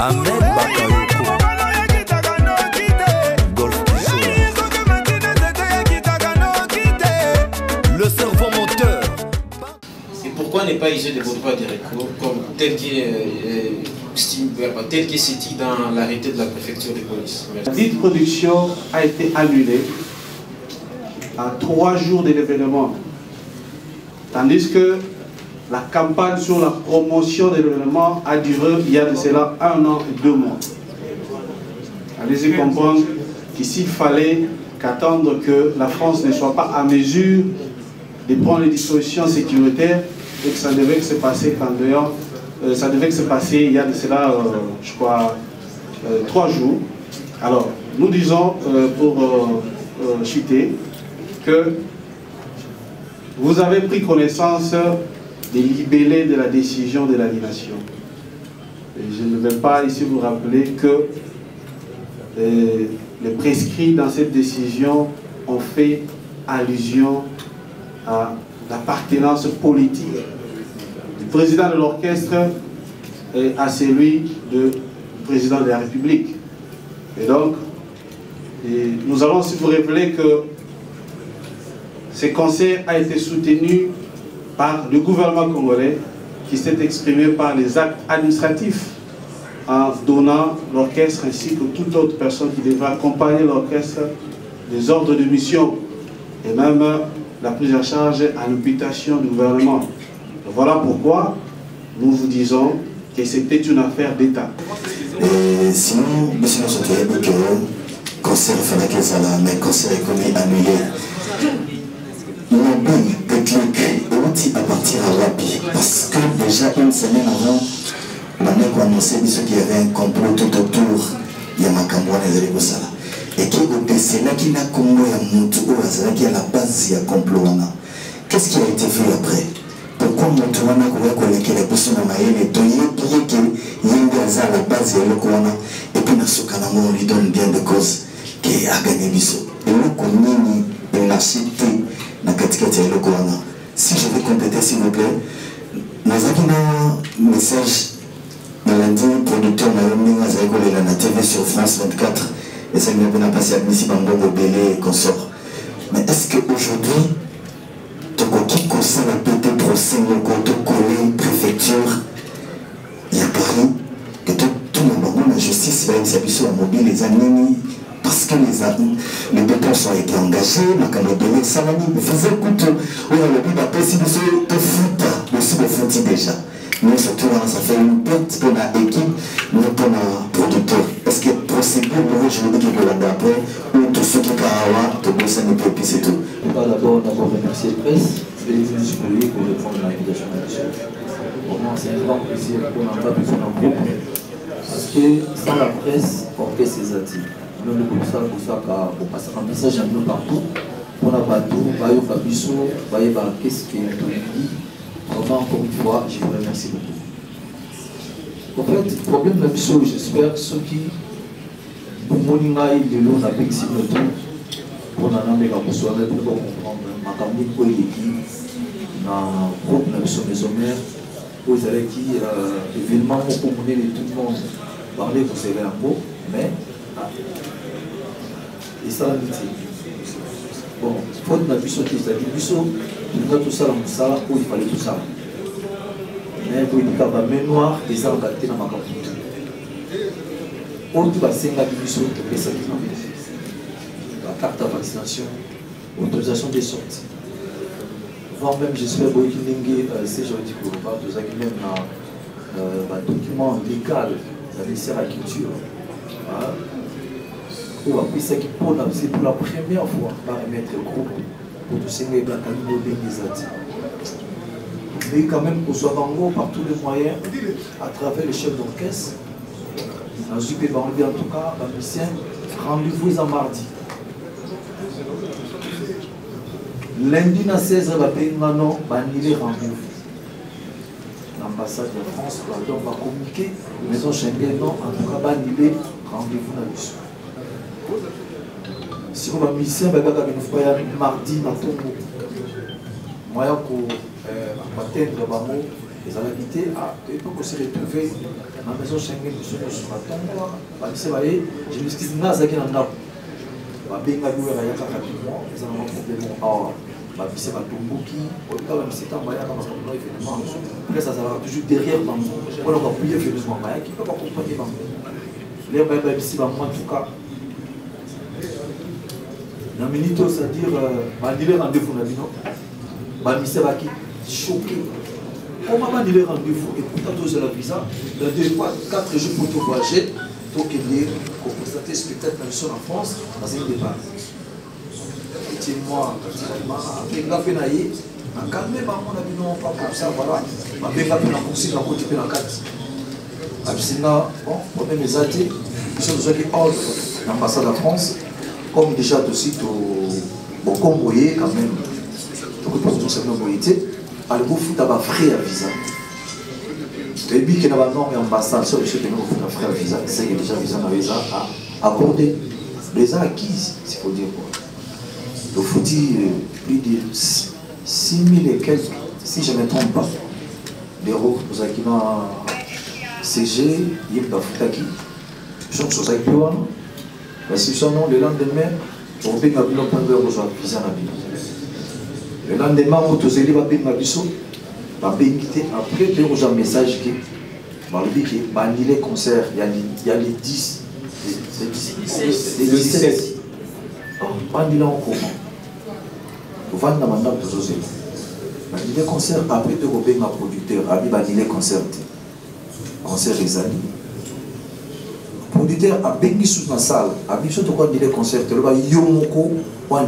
Ahmed Bakayoko Golf le cerveau moteur. Et pourquoi ne pas user de votre droit de recours comme tel qui est cité dans l'arrêté de la préfecture de police? La dite production a été annulée à 3 jours de l'événement, tandis que la campagne sur la promotion de l'événement a duré il y a de cela 1 an et 2 mois. Allez-y comprendre qu'ici il fallait qu'attendre que la France ne soit pas à mesure de prendre les dispositions sécuritaires et que ça devait se passer ça devait se passer il y a de cela, je crois, 3 jours. Alors, nous disons pour chuter que vous avez pris connaissance des libellés de la décision de l'annulation. Je ne vais pas ici vous rappeler que les prescrits dans cette décision ont fait allusion à l'appartenance politique du président de l'orchestre et à celui du président de la République. Et donc, nous allons aussi vous révéler que ce concert a été soutenu par le gouvernement congolais qui s'est exprimé par les actes administratifs en donnant l'orchestre ainsi que toute autre personne qui devrait accompagner l'orchestre des ordres de mission et même la prise en charge à l'imputation du gouvernement. Voilà pourquoi nous vous disons que c'était une affaire d'État. Sinon, monsieur nous souhaitons que le concert fera que ça là, mais le concert est commis annulé. L'objet de clic est à partir à Wapi, parce que déjà une semaine avant, on a annoncé qu'il y avait un complot tout autour de Makamboane et de Légosala. Et c'est là qu'il a Congo et Moutou, qui est à la base du complot. Qu'est-ce qui a été fait après? Pourquoi Moutou a collecté les personnes à Maïle et il y a à la base de l'Okouana et puis on lui donne bien de causes qui a gagné Bisso. Et nous connaissons la cité. Si je vais compléter s'il vous plaît, nous avons un message de lundi producteur de la TV sur France 24 et ça n'a passé à Missi Bango Bélé et consort. Mais est-ce qu'aujourd'hui, tu as conseil à péter procès de coller préfecture il y a Paris que tout le monde la justice va être mobile les amis parce que les dépenses ont été engagées, les salariés faisaient écoute, on a le but d'après si vous te foutent déjà. Mais surtout, ça fait une perte pour l'équipe, nous pour le producteur. Est-ce que procédure juridique que là après, ou tout ce qui peut avoir, tout le monde peut c'est tout. D'abord remercier la presse, et les disponibles pour répondre à l'invitation de la chaîne. Pour moi, c'est un grand plaisir qu'on n'a pas besoin d'un groupe. Parce que sans la presse, on fait ses actifs. Nous avons comme ça pour passer un message à nous partout. On a partout, qu'est-ce qui est dit. Vraiment, encore une fois, je vous remercie beaucoup. En fait, le problème de la mission, j'espère, ceux qui, pour mon imaï, de l'eau, n'a pas ici le tout, pour n'en amener la personne, pour comprendre, ma campagne, pour l'équipe, dans le groupe de la mission des hommes, pour les allez qui, événement, pour mener tout le monde, parler, vous savez un mot, mais, et ça, bon, il faut que la mission qui est la mission, il y a tout ça dans ça, où il fallait tout ça. Mais pour dire que la mémoire, et ça, on a été dans ma campagne. On doit s'engager la mission de ça qui la carte de vaccination, autorisation des sorties. Voire même, j'espère que c'est juridique, même un document légal de la ministère de la Culture. C'est pour la première fois par remettre le groupe pour tout ce qui est organisé. Mais quand même, qu'on soit en par tous les moyens, à travers le chef d'orchestre, en tout cas, la mission, rendez-vous à mardi. Lundi, à 16h, il va annuler rendez-vous. L'ambassade de France va communiquer, la maison Schengen, en tout cas, va annuler rendez-vous dans le mission. Si on a mis ça, mardi, dans tout le monde. Moi, pour atteindre le Les habitants, ils peuvent se retrouver dans la maison Schengen, sur la tombe. Je me suis dit, je suis là. Babenga louer ya kaka rapidement, ils ont un problème or. Babissé va tomboki, au cas où c'est un moyen dans un événement. Après ça va toujours derrière dans on va appuyer événement moyen qui peut pas accompagner dans les babissé va moi en tout cas. La minute c'est-à-dire bandile rendez-vous na bino. Babissé va qui choqué. Comment bandile rendez-vous et pourtant tous la visa, dans 2-4 jours pour te voyager. Donc il est pour constater ce spectacle en France dans une débat. Effectivement, avec la pénaïe, on calme, on a dit non, pas comme ça, voilà. Avec la pénaïe, on s'est rencontré dans la carte. Bon, problème des athées, ils sont déjà qui ordre l'ambassade de France, comme déjà aussi au convoyé quand même. Donc il faut que nous envoyer, alors vous foutez à frais à visa. Et puis, qu'il y a un nom d'ambassade sur le chef de notre frère visa, c'est que déjà visa n'a visa à accorder. Les a acquises, il faut dire quoi. Il faut dire plus de 6 000 et quelques, si je ne me trompe pas, d'euros pour qui dans CG, il y a un foutaki. Je suis sur ça, mais si son nom, le lendemain, on peut pas prendre visa. Le lendemain, on peut aller à Bissot. Après, il y a un message qui est les concerts, il y a les 10, les 17. Bandit en commun. Vous vendez dans le les concerts, après, tu as un producteur, les concerts. Concert les amis. Le producteur a béni sous la salle, a béni sous les concerts, il y a Yomoko,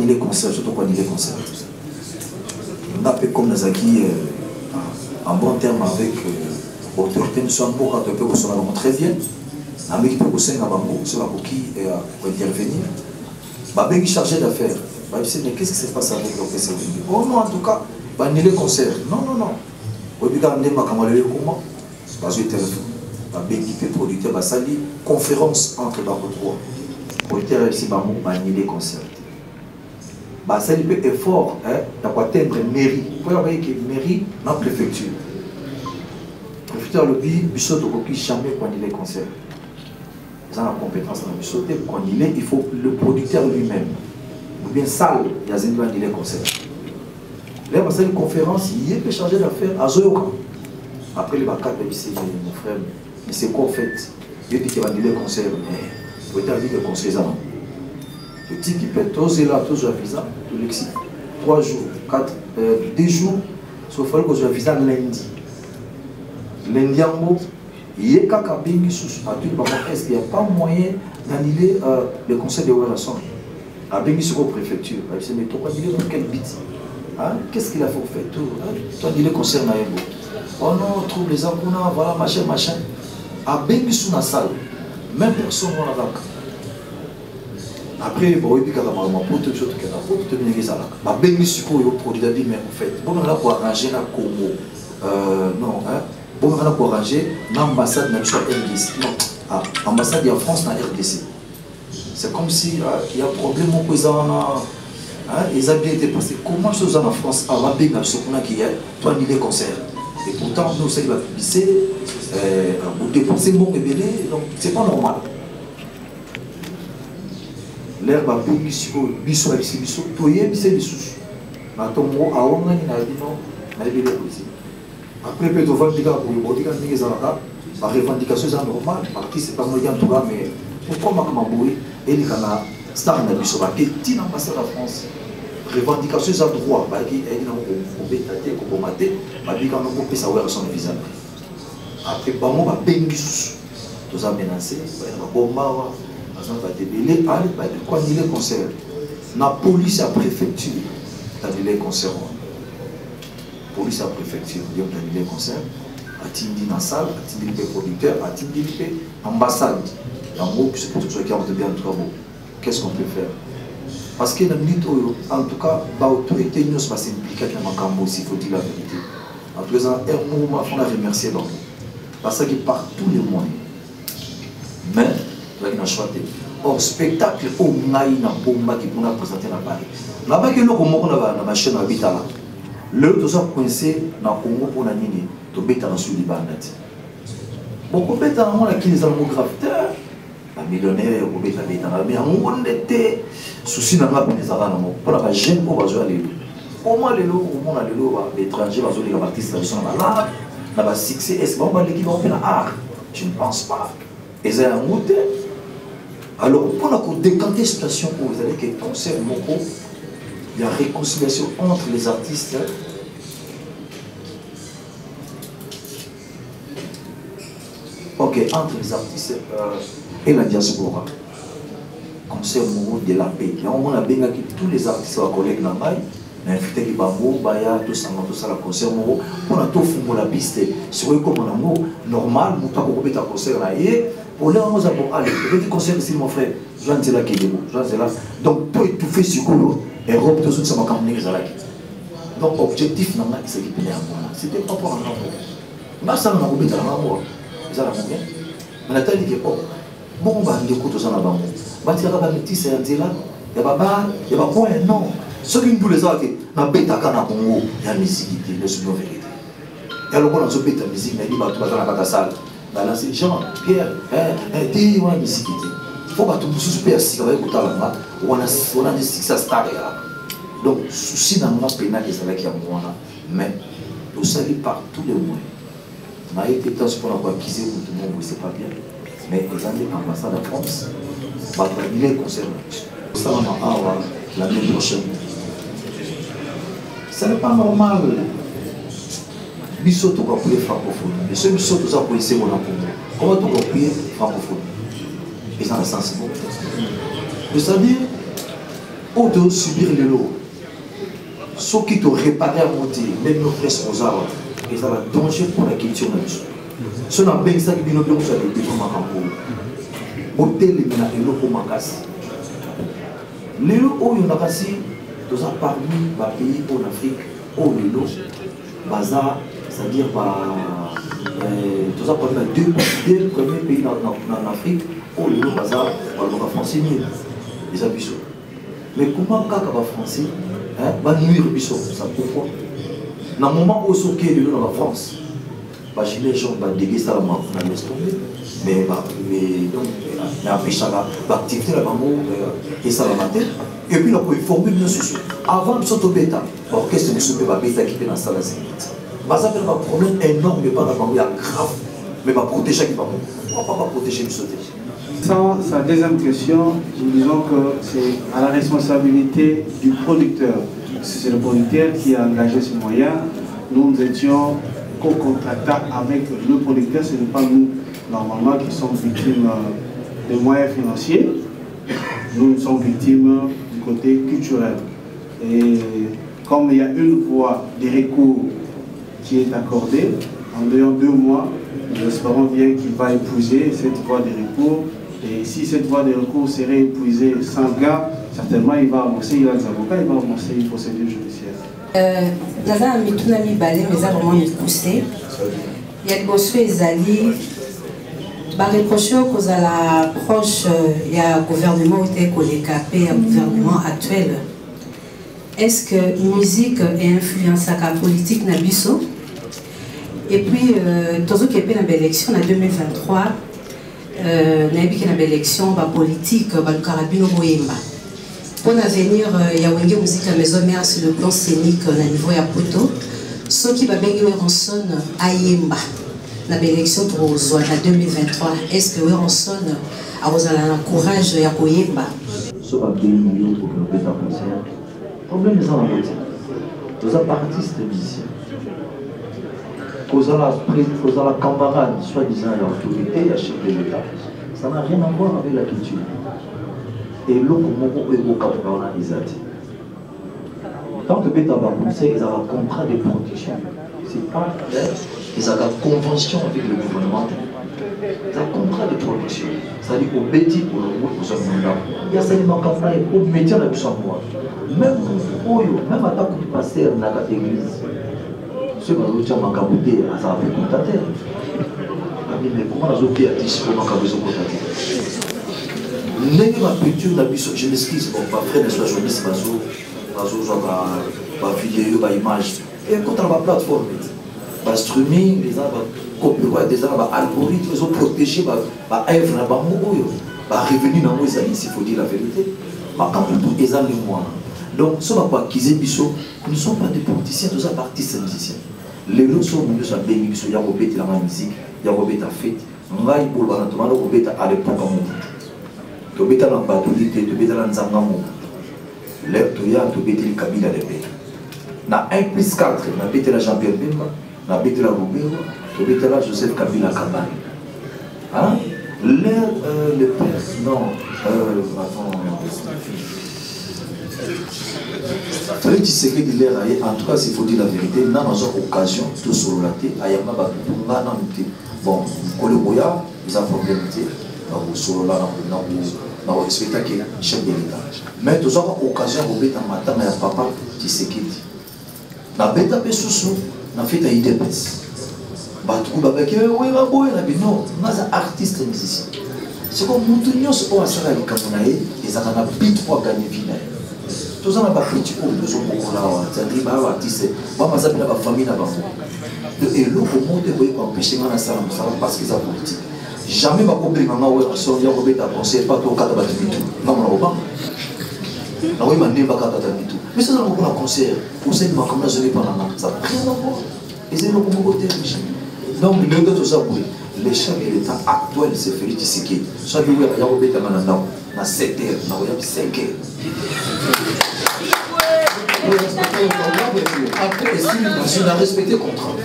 les concerts, surtout les concerts. On a fait comme Nazaki. En bon terme avec l'autorité de Soambo, quand on peut se rendre très bien, avec le conseil à Bambo, c'est la qui pour intervenir. Babé qui chargé d'affaires. Mais qu'est-ce qui se passe avec l'OPC? Oh non, en tout cas, il les concerts. Non. Au bout d'un moment, comment le comment? Parce que téléphone. Babé qui fait producteur, ça dit conférence entre Bambo 3. Pour intervenir ici, Bambo, il les concerts. Ça dit effort d'atteindre mairie. Pour avoir que mairie dans la préfecture. Le préfecture le dit, Bissot ne jamais quand il est concert. Ils ont la compétence dans Bissot, quand il faut le producteur lui-même. Ou bien salle, il y a un concert. Là, dans une conférence, il peut changer d'affaires à Zoyoka. Après, il va quatre mon frère. Mais c'est quoi en fait? Il dit qu'il va dire le concert, mais il peut dire le concert. Le type qui peut oser là, tous un visa, tout l'exil. 3 jours, 2 jours, sauf que j'ai un visa lundi. Lundi en haut, il y a quelqu'un est-ce qu'il n'y a pas moyen d'annuler le conseil de Ouerasson? À Bengi sur la préfecture. Il s'est dit, mais toi, il est dans quel bit? Qu'est-ce qu'il a fait au fait? Toi, il est concert dans oh non, on trouve les amours, voilà, machin. À Bengi sur la salle, même personne n'a la vague. Après, bon, il y a des choses qui sont venus à la Bengi sur le produit d'habit, mais en fait, bon, on a pour arranger la Congo. Non, bon, on a pour arranger l'ambassade de RDC. Non, l'ambassade en France dans RDC. C'est comme si il y a un problème au président. Ils ont bien été passés. Comment chose en France à la Bengi sur qui est toi ni les concerts. Et pourtant, nous, c'est la publicité, vous dépensez mon bébé, donc c'est pas normal. L'herbe a pu bisou, toyer, c'est des sous. Maintenant, moi, à on a dit non, on a dit aussi. Après, peut-être vendre des gars pour le body, la revendication est normale. Parti, c'est pas moyen tout cas, mais pourquoi ma bouille et les canards, star n'a bisou, qui est l'ambassade de France. Revendication est à droit, qui est dans le bétaté, qu'on peut mater, qui quand on peut savoir son visage. Après, bah, moi, je vais tous amenacés, bomba. On va débêler, quoi il est concert. La police à préfecture, il est concert. Police à préfecture, il est concert. À Tindi dans la salle, à Tindi le producteur, à Tindi l'ambassade. En gros, c'est pour tout ce qui a bien en tout cas. Qu'est-ce qu'on peut faire? Parce que en tout cas, l'autorité ne va s'impliquer dans le cambo, s'il faut dire la vérité. En tout cas, un mouvement, il faut la remercier l'homme. Parce qu'il part tous les moyens. Mais, or spectacle au ngai na bomba qui pour présenter na Paris. Là-bas que nous comme on a la chaîne habitala. Le tout ça coincé na Congo pour la nini. to beta na sous libanda ti boko beta na mona kini za mo grafteur ba millionnaire ko beta na mais en ndete souci na nga pene za na mo pour la jeune ko bazo aller comment lelo on a lelo ba étranger bazo les artistes là sont là na ba succès est-ce bon ba l'équipe on fait la art je ne pense pas et ça a monté alors pour décanter cette situation où vous allez que concert moko il y a réconciliation entre les artistes ok entre les artistes et la diaspora concert moko de la paix on a bien que tous les artistes sont collègues dans maille mais invité qui bango baya tout ça la concert moko pour la tout fumbo la piste sur comme on a normal muta ko beta concert là et pour les gens à aller petit concert ici mon frère Jean Zela qui est Jean Zela donc pour étouffer ce coup Europe tout ça m'a camé les alaki donc objectif n'a pas qui s'est payé à moi c'était pas pour un amour mais ça n'a pas beta l'amour ça la combien on a dit que bon bah les coups tout ça là bas bah tu as pas petit c'est Zela y a pas point non ce qui nous les a dit na beta kana Congo ya musique le sur vérité et alors on a ce beta musique mais il va tout dans la salle dans la Jean Pierre dit ouais musique il faut pas tout super si on va écouter là on a des six stars là donc souci dans ma peine que ça qui a moi mais tout ça est par tous les moyens on a été temps pour avoir acquis tout le monde c'est pas bien mais les années ambassade de France va terminer le concert ça va l'année prochaine ce n'est pas normal biso to ko prier francophone et ceux biso to za ko essayer mon Congo comment to ko prier francophone et ça sens bon c'est-à-dire on doit subir les lots ceux qui te réparer à monter même nos frères aux arbres et ça va danger pour la culture de nous ce n'a pas ça qui vient de nous ça de pour ma hôtel les mena et pour ma casse les lots où il y en a passé tous à parmi pays en Afrique où les lots bazar c'est-à-dire tout ça pour les deux premiers pays en Afrique où les lots bazar par le français mieux les abusés mais comment quand va français va nuire biso ça pourquoi dans le moment où sont qui dans la France bah j'ai les gens bah déguer ça la laisse tomber mais donc la pêche là l'activité là et ça la matin et puis là pour former bien sûr avant de sauter bêta orchestre de souper va bêta qui est dans ça là bah ça fait un problème énorme mais pas dans grave mais pas protéger qui va pourquoi pas protéger le sauter. Sans sa deuxième question, nous disons que c'est à la responsabilité du producteur. C'est le producteur qui a engagé ce moyen. Nous étions co-contractants avec le producteur. Ce n'est pas nous, normalement, qui sommes victimes de moyens financiers. Nous sommes victimes du côté culturel. Et comme il y a une voie de recours qui est accordée, en dehors de 2 mois, nous espérons bien qu'il va épouser cette voie de recours. Et si cette voie de recours serait épuisée sans gars, certainement il va amorcer, il a des avocats, il va amorcer une procédure judiciaire. Dans un mitunami balé, mais ça vraiment me poussé. Il y a des bosses ezali, bah reprocher que la proche, il y a un gouvernement qui est collégapé, un gouvernement actuel. Est-ce que la musique est influence à la politique nabiso? Et puis, tout ce qui est dans l'élection en 2023. Naïbi na élection ba politique ba carabino boyemba pour l'avenir il y a une musique à maison mère sur le plan scénique na niveau ya poto ceux qui va bengi Weronson ayemba na élection pour en 2023 est-ce que Weronson a osala courage ya koyemba so ba bengi pour le faire concert problème est dans la moitié tous artistes musiciens causant la camarade, soi-disant l'autorité, à chef de l'État, ça n'a rien à voir avec la culture. Et l'autre, comment est-ce qu'on a isati. Tant que Beta va conseiller, ils ont un contrat de protection. C'est pas ils ont une convention avec le gouvernement. Ils ont un contrat de protection. C'est-à-dire qu'au Béti, pour le groupe, pour ce mandat, il y a seulement un campagne pour mettre la puissance moi. Même à tant que pasteur dans l'église. Ceux qui ont été en Kabouté, ça a fait contacter. Mais comment on a été artiste pour Kabouté contacter? N'est-ce pas la culture d'habitude? Je m'excuse, bon, pas frère de soit journaliste, pas vidéo, pas image. Et contre la plateforme, le streaming, les copyright, des algorithmes, ils ont protégé l'œuvre, revenu dans les amis, s'il faut dire la vérité. Mais quand tout est les mois. Donc, ce qu'on va acquiser, nous ne sommes pas des politiciens, nous sommes artistes et musiciens. Les gens sont venus à Béni, il y a Robert la musique, il y a Robert la fête, il y a Robert à l'époque en monde. Il y a Robert la Nzangamou. L'air il y a Robert le Kabila de Béni. Na 1+4, na bête la Jean-Pierre Bemba, na bête la Robert, na bête la Joseph Kabila Kabani. Hein? L'air, le père, non, attends. Félix Tshisekedi de l'air, en tout cas, s'il faut dire la vérité, nous avons une occasion de se relater, à Yama Bakounga, bon, Koloboya, ils ont problème, dans le spectacle, chef de l'État. Mais nous avons une occasion de mettre en matin, mais papa Tshisekedi. Na beta pe susu na fait à IDPS. Batuku babeke oui ba boy na bino maza artiste musicien. C'est comme mutunyo se o asala li kamunae ezaka na beat pour gagner vie na. Tous en a pas petit pour deux autres pour là, c'est-à-dire ba artiste ba maza bila ba famille na bango. Et le monde est pour empêcher na ça parce que ça politique. Jamais ba problème na ouais son ya ko beta conseil pas to kata ba bitu. Non na oba. Na oui mané ba kata bitu. Mais c'est un concert, pour cette marque, je n'ai pas ça n'a rien à voir. Et c'est le bon côté riche. Donc, tout ça, les chefs de l'État actuel, c'est Félix Tshisekedi. Soit il y a un bête à 7 heures, à 5 heures. Après, si on a respecté le contrat.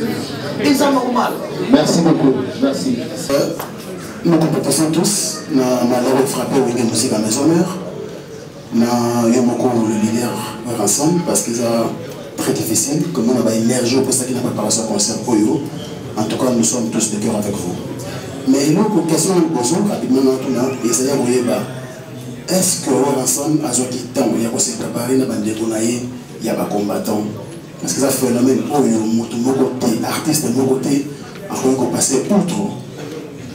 Et c'est normal. Merci beaucoup. Merci. Nous compétissons tous, nous avons frappé au musique à Maison Mère. Nous avons le leader ensemble parce que c'est très difficile. Comme on a énergie pour ça qui n'a pas préparé ce concert pour eux. En tout cas, nous sommes tous de cœur avec vous. Mais une autre question que nous posons rapidement, est-ce que ensemble, à ce temps, il y a se préparer, il y a des combattants? Parce que ça fait le phénomène où il y a artiste de mon côté, encore passer outre.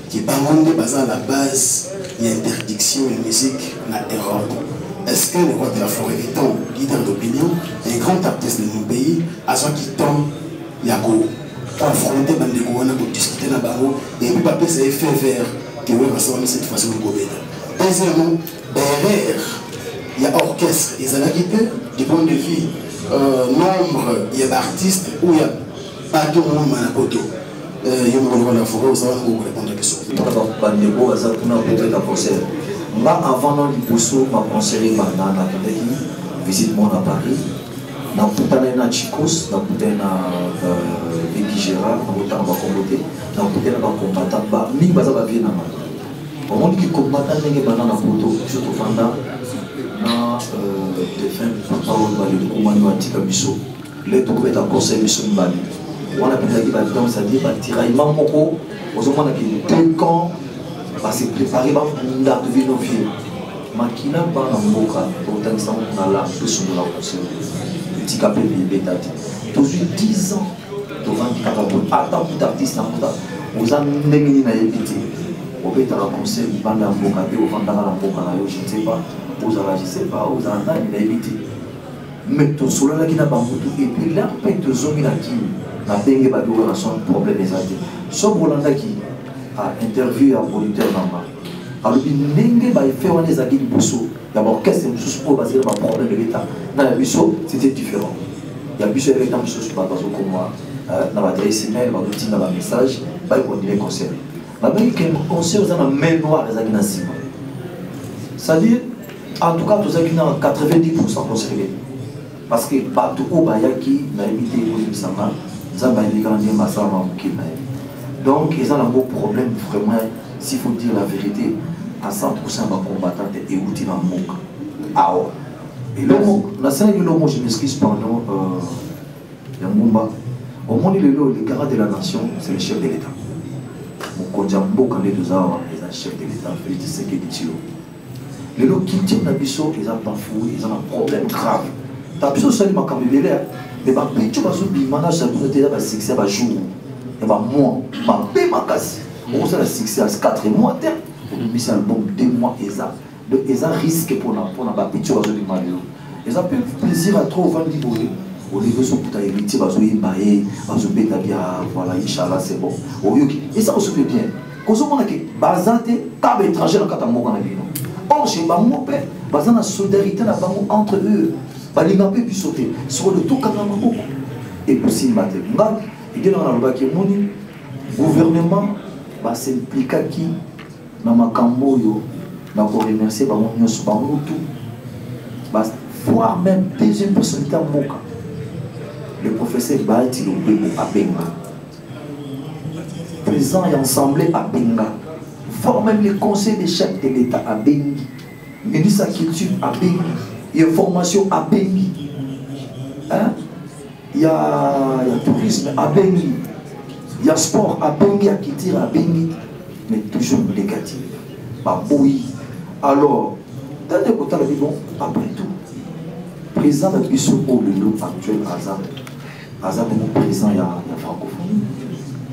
Qui est pas à la base, il y a interdiction de musique, la erreur. Est-ce que le roi de la forêt étant leader d'opinion, un grand artiste de mon pays, à ce qui tombe, il y a affronter pour discuter dans barreau et puis papier c'est effet vert que vous rassemblez cette fois-ci au gouvernement. Deuxièmement, derrière, il y a orchestre, ils ont quitté du point de vue nombre, il y a d'artistes ou il y a pas tout le monde à la photo. Il y a un roi de la forêt, vous allez vous répondre à la question. Moi, avant dans l'Iposso, ma conseillère m'a visite moi à Paris. Na putana na Chicos, na putana Vicky Gérard, na putana ba Kombote, na putana ba combattant ba mi baza ba bien na ma. Au moment qui combattant ndenge bana na photo, surtout fanda na défunt Paul Bali komani wa tika biso. Les tout est en conseil biso mbali. On a pris la dans ça dit ba tiraillement moko, aux hommes qui deux camps parce que préparer ba ndar de vino vieux. Makina ba na mboka, autant ça on a là biso na conseil. Petit capé de bétati. Toujours 10 ans devant le Cameroun. Attends pour d'artistes en monde. Vous avez n'aimé n'a évité. Au béta la conseil, vous vendez un beau capé, vous vendez un beau canal, je ne sais pas. Vous avez, je ne sais pas, vous avez n'a évité. Mais tout cela qui n'a pas beaucoup. Et puis là, peut être zombie là qui n'a pas eu de relation problème des artistes. Sauf Rolanda qui a interviewé un producteur là-bas. Alors il n'a pas fait un des aguilles de Bousso. D'abord, qu'est-ce que c'est pour baser le problème de l'État? Dans le Busso, c'était différent. Il y a un Busso avec un Busso, pas comme moi. Dans la télé, email, dans le message, il y a un concert. Il y a un concert dans la main noire, c'est-à-dire, en tout cas, tous les 90% conservés. Parce que partout où il y a qui n'a évité les Sama, ils ont été grandis massivement. Donc, ils ont un beau problème, vraiment, s'il faut dire la vérité. À 100% de combattants et outils dans le monde. Ah ouais. Et là, je m'excuse par nom, Yangumba. Au monde, le garant de la nation, c'est le chef de l'État. Mon Kodjambo, quand les deux ans, ils sont le chef de l'État, Félix Tshisekedi. Les gens qui tiennent la biseau, ils ont pas fou, ils ont un problème grave. La biseau, c'est ma camébélé. Mais ma pitié, ma soubi, ma nage, ça peut être un succès à jour. Et ma moi, ma paix, ma casse. On sait le succès à 4 mois, mais c'est un bon 2 mois et ça. Donc, ils ont risqué pour la pitié à jour. Ils ont plaisir à trop vendre du bruit. Au niveau de ta héritier, voilà, Inch'Allah, c'est bon. Et ça, on se fait bien. Quand on a que Bazate, Tab étranger, dans le cas de or, chez Bamou, Bazan a solidarité entre eux. Balinga peut sauter. Sur le tout, Kanamako. Et pour s'y battre. Il y a le gouvernement va s'impliquer qui dans ma camboyo, dans le remercier, voire même deuxième personnalité en Moka. Le professeur Baati Lobego à Benga. Présent et ensemble à Benga. Voire même le conseil des chefs de l'État à Bengi. Ministre de la Culture à Bengi. Il y a formation à Bengi. Hein? Il y a tourisme à Bengi. Il y a sport à Bengi, à Kittir à Bengi. Mais toujours négatif. Bah, oui. Alors, dans les côtés, après tout, présent de Bissot pour le lot actuel, Azam. Azam est présent, il y a francophonie.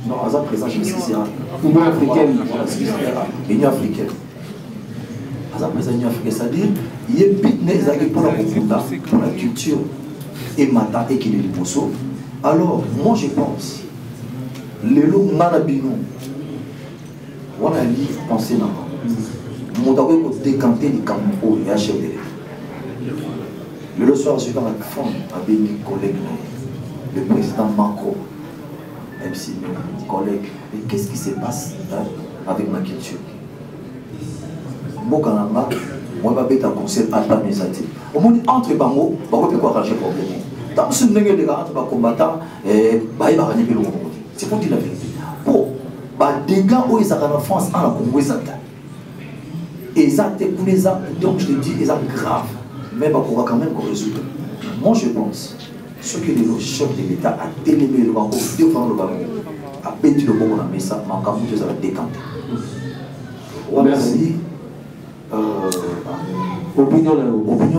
Non, Azam présent, je sais c'est l'Union africaine. L'Union africaine. Azam présent, l'Union africaine, c'est-à-dire, il y a bitné pour la culture et Mata et qui est le Bosso. Alors, moi je pense, le lot Manabino, on a dit, pensez là. Mon d'abord pour décanter les Campo et chef de l'État. Le soir, je suis dans la fond avec mes collègues, le président Macron, MC, mes collègues. Et qu'est-ce qui se passe avec ma culture? Moi, je vais un conseil à pas mes athées. Au moins, entre les bango, je vais arranger le problème. Dans ce moment, les gars, les combattants, c'est pour dire la vérité. Pour les dégâts où ils sont en France, en Congo, et ça, donc je te dis, ils sont graves. Mais on va quand même résoudre. Moi, je pense, ce que le chef de l'État a délégué le banco, devant le banco, a pété le bon, mais ça, ma camoufle, ça va décanter. Merci. Opinion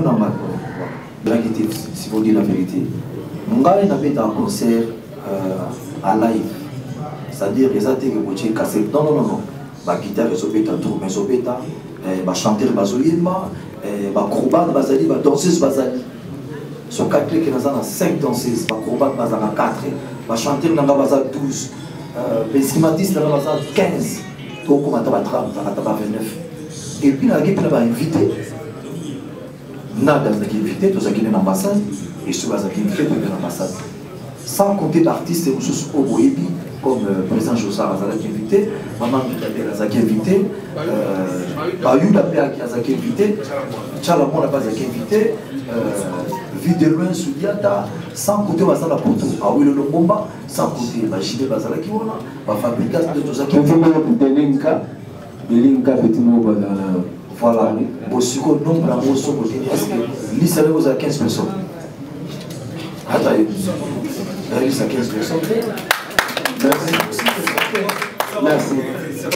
dans ma blague, si vous dites la vérité. Mon gars, il a fait un concert à live. C'est-à-dire, ils ont été cassés. Non. La guitare, ils ont fait un tour, mais ils ont fait un chanteur, acrobate, danseuse, sur 4 clés, il y a 5 danseuses, acrobate, 4, chanteur, 12, esquimatiste, 15, au commentaire, 29. Et puis, il y a invité. Nada invité, tous qui sont en ambassade, et ceux qui sont invité l'ambassade. Sans compter l'artiste et au Boébi, comme le président Josar Azalaki invité, Maman Azalaki invité, Bayou Azalaki invité, Tchalamon Azalaki invité, Videloin Soudiata, sans côté Bazala Poto, Aouilo Longomba, sans côté Bachide Bazalaki, Fabrikas de Tosaki. Voilà, Bosuko nombre à Bosso, l'Issa vous a 15 personnes. Attendez, l'Issa 15 personnes. Merci.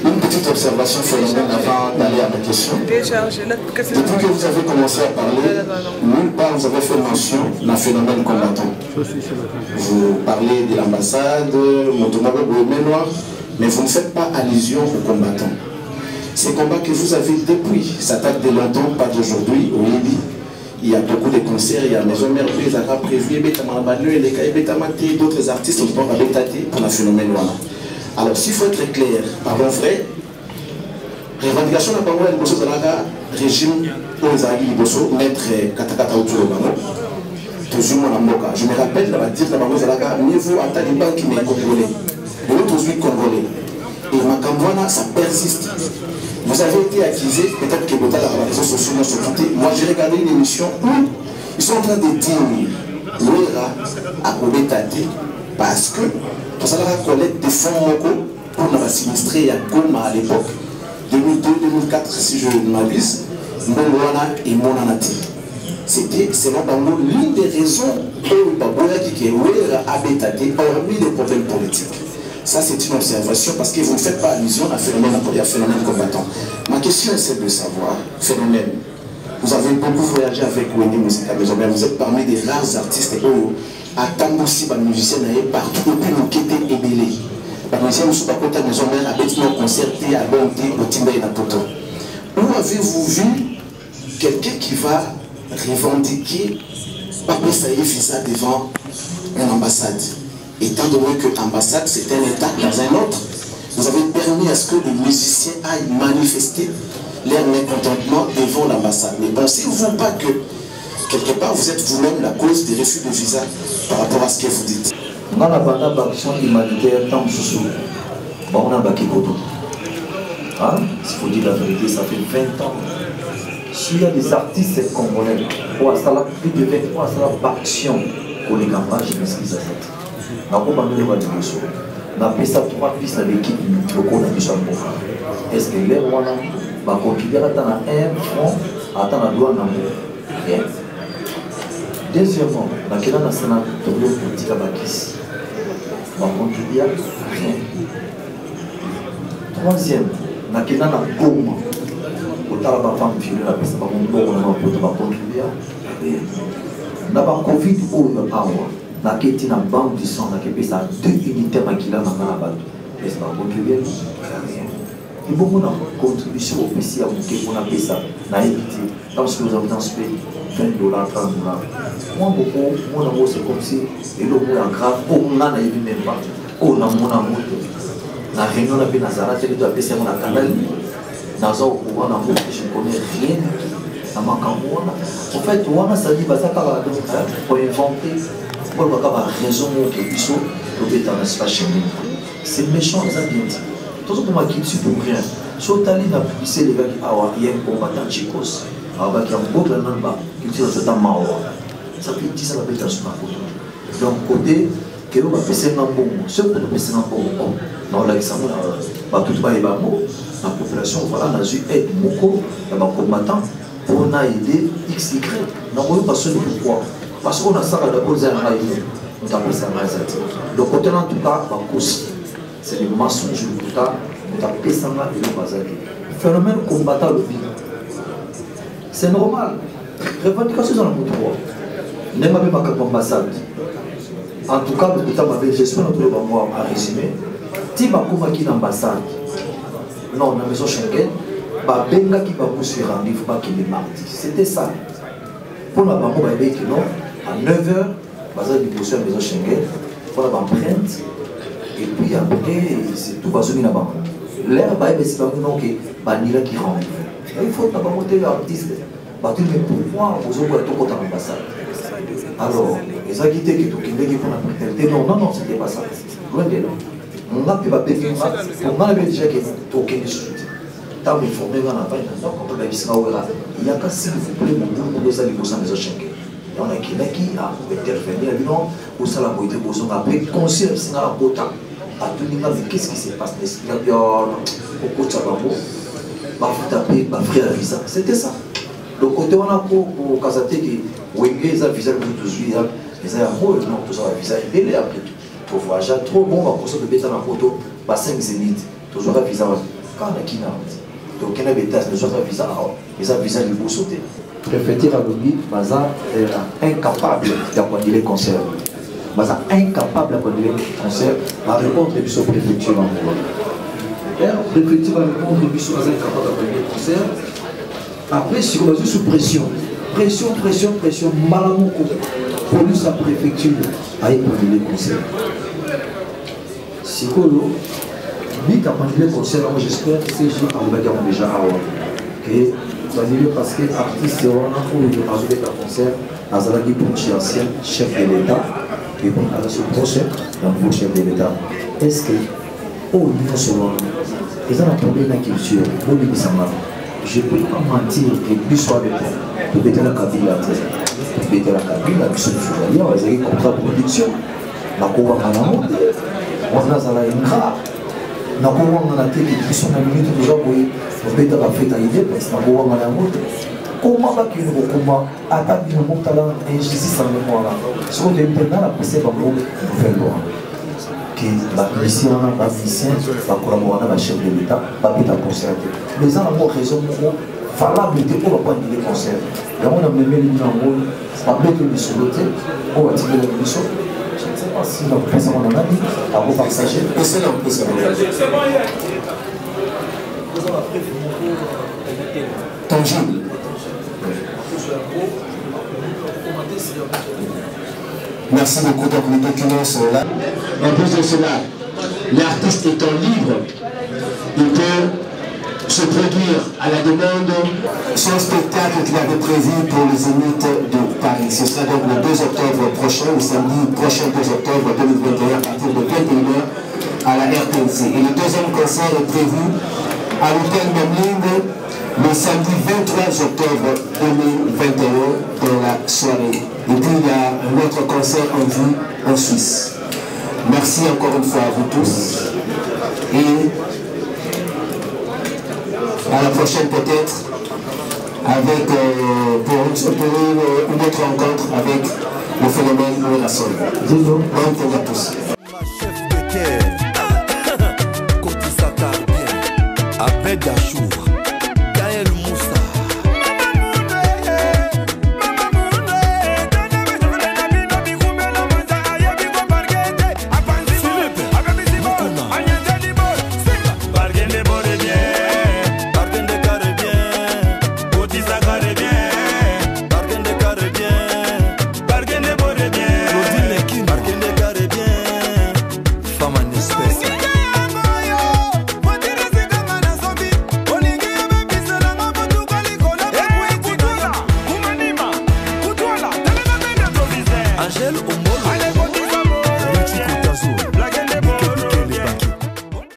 Une petite observation phénomène avant d'aller à ma question. Depuis que vous avez commencé à parler, nulle part vous avez fait mention d'un phénomène combattant. Vous parlez de l'ambassade, mais vous ne faites pas allusion aux combattants. Ces combats que vous avez depuis, ça date de longtemps, pas d'aujourd'hui, au Libye. Il y a beaucoup de concerts, il y a Maison Mère qui a prévu, d'autres artistes qui ont pour le phénomène. Alors, s'il faut être clair, pardon frère, revendication de la régime aux maître Katakata Outourobango, toujours mon amoka. Je me rappelle, la dire la banque Zalaka, mieux vaut attaquer les banques qui m'ont congolais. De l'autre, toujours congolais. Et ma Cambouana, ça persiste. Vous avez été accusé, peut-être que dans les réseaux sociaux m'ont sauté. Moi, j'ai regardé une émission où ils sont en train de dire l'OERA a combattu parce que pour ça, la collecte des fonds locaux pour nous sinistrer à Goma à l'époque, 2002-2004, si je ne m'abuse, Mbouana et Monanati. C'était, selon Bango, l'une des raisons pour Baboya qui est l'OERA a combattu, hormis les problèmes politiques. Ça, c'est une observation parce que vous ne faites pas allusion à un phénomène combattant. Ma question est celle de savoir, phénomène. Vous avez beaucoup voyagé avec Wendy Musica Maison Mère. Vous êtes parmi des rares artistes qui à Tamboussi, les musiciens partout, depuis le Kété et Bélé. Les musiciens ne sont pas contents Maison Mère avec nos concertés à Bonté, au Timba et à Toto. Où avez-vous vu quelqu'un qui va revendiquer, pas ça y est, ça devant une ambassade. Étant donné que l'ambassade, c'est un État dans un autre, vous avez permis à ce que les musiciens aillent manifester leur mécontentement devant l'ambassade. Mais pensez-vous pas que, quelque part, vous êtes vous-même la cause des refus de visa par rapport à ce que vous dites? Dans la bande d'action humanitaire, tant sous on a baqué Koto. Hein? S'il faut dire la vérité, ça fait 20 ans. S'il y a des artistes congolais, pour installer plus de 20 ans, pour action pour les campagnes, je m'excuse à ça. On a fait ça 3 pistes avec l'équipe locale de Chambo. Est-ce que les Rwanda va contribuer à attendre 1 franc, à attendre la douane en rien. Deuxièmement, dans quel an national politique à Bakis va contribuer à rien. Troisième, dans quel an na Goma, au Talaba femme violée, la personne va contribuer à rien. Dans la Covid, na keti na banque du sang na kepesa 2 unités makila na na bato est-ce pas contribuer rien et beaucoup na contribution au PC à monter pour na pesa na éviter dans ce que nous avons dans ce pays $20 $30 moi beaucoup moi na c'est comme si et le mot grave on na évi même pas on na mona moto na réunion na Nazara c'est de pesa na canal dans au pouvoir na moto je connais rien na makamona en fait on a ça dit bazaka pour inventer. Pour avoir raison que Bissot peut être dans l'espace chemin. C'est méchant, les amis. Tout ce que moi qui ne suis pour rien. Soit allé dans la publicité, les gars qui ont un combattant Tchikos, qui ont un beau plan là-bas, qui tire ce temps Mawa. Ça fait 10 ans que je suis dans donc, côté, que l'on va passer dans le bon mot. Ce qu'on va passer dans le bon mot. Dans l'examen, tout le monde, la population, voilà, on a eu aide beaucoup, il y a un combattant pour aider XY. Nous n'avons pas besoin de pourquoi. Parce qu'on a ça d'abord, on a appelé ça le côté en tout cas, c'est le mensonge du Bouddha, on a appelé ça et le bazar. Le phénomène combattant le vide. C'est normal. Revendication dans le pouvoir. N'aime pas ma ambassade. En tout cas, le Bouddha m'avait, j'espère que nous allons à résumer. Si ma qui l'ambassade, non, la maison Schengen, bah benga qui va vous suivre rendez-vous pas qu'il est mardi. C'était ça. Pour la maman, il que non. À 9h, basé du poste à la maison Schengen, pour la empreinte, et puis après, c'est tout basé dans la banque. L'air, c'est pas non que Banila qui rentre. Il faut pas monter l'artiste. Mais pourquoi vous avez tout contre l'ambassade? Alors, les agités qui pour la précarité, non, c'était pas ça. Loin de là. On a pu payer, on a déjà qui toqué de suite. Tant que formé dans la banque, on peut il y a qu'à s'il vous plaît, mon groupe pour les aller pour la maison Schengen. On a qui a intervenu, pour ça la beauté, pour son après, conseil, c'est la beauté. À tout niveau, mais qu'est-ce qui se passe? Il y a bien, au côté de la taper, frère visa. C'était ça. Le côté on a pour Kazate qui, Wenge, ils ont visa pour tout de suite, ils ont un mot, non, tout ça, visa, il est après. Pour voyager, trop bon, on va construire de bêta dans la photo, pas 5 zéniths, toujours un visa. Quand on a qui n'a donc, il y a des bêtas, ils ont un visa, ils ont un visa du beau sauter. Préfecture à l'Obi, Baza est incapable d'accompagner les concerts. Baza incapable d'accompagner les concerts. La réponse est sur la préfecture en Angola. La préfecture va répondre que Baza est incapable d'accompagner les concerts. Après, si on est sous pression, pression, malamoko, police à préfecture à accompagner les concerts. Si on vite accompagner les concerts, moi j'espère que ces gens ont déjà à parce que l'artiste est un concert à Zalagi Ponchi, ancien chef de l'État, et bon, à ce procès, un nouveau chef de l'État. Est-ce que, au niveau selon ils ont un problème de culture, je ne peux pas mentir que plus soit le temps, pour bêter la cabine, pour bêter la cabine, la mission de on a un contrat de production, la cour à la monte, on a une grave. Na kuwa ngana teki kiso na minute déjà pour beta la fête à idée parce que na kuwa ngana moto comment va qu'il nous comment attaque du monde talent injustice sans mémoire ce qu'on est maintenant la passer par nous faire loin que la mission la mission va collaborer avec le chef de l'État va beta concert mais ça a raison valable pour pas dire concert là on a même mis en rôle va mettre le soloté on va tirer la mission. Je ne sais pas si la personne en a dit, à vous partager. Tangible. Merci beaucoup. Donc les documents sont là. En plus de cela, l'artiste étant libre, il peut se produire à la demande son spectacle qu'il avait prévu pour les Zénith de Paris. Ce sera donc le 2 octobre prochain, le samedi prochain 2 octobre 2021 à partir de 21h à la RTNC. Et le deuxième concert est prévu à l'hôtel Memling le samedi 23 octobre 2021 dans la soirée. Et puis il y a un autre concert en vue en Suisse. Merci encore une fois à vous tous. Et à la prochaine peut-être avec pour une autre rencontre avec le phénomène Ourasol. Bonne fête à tous. Chef de guerre, Koti Sakar bien, Abed Achour.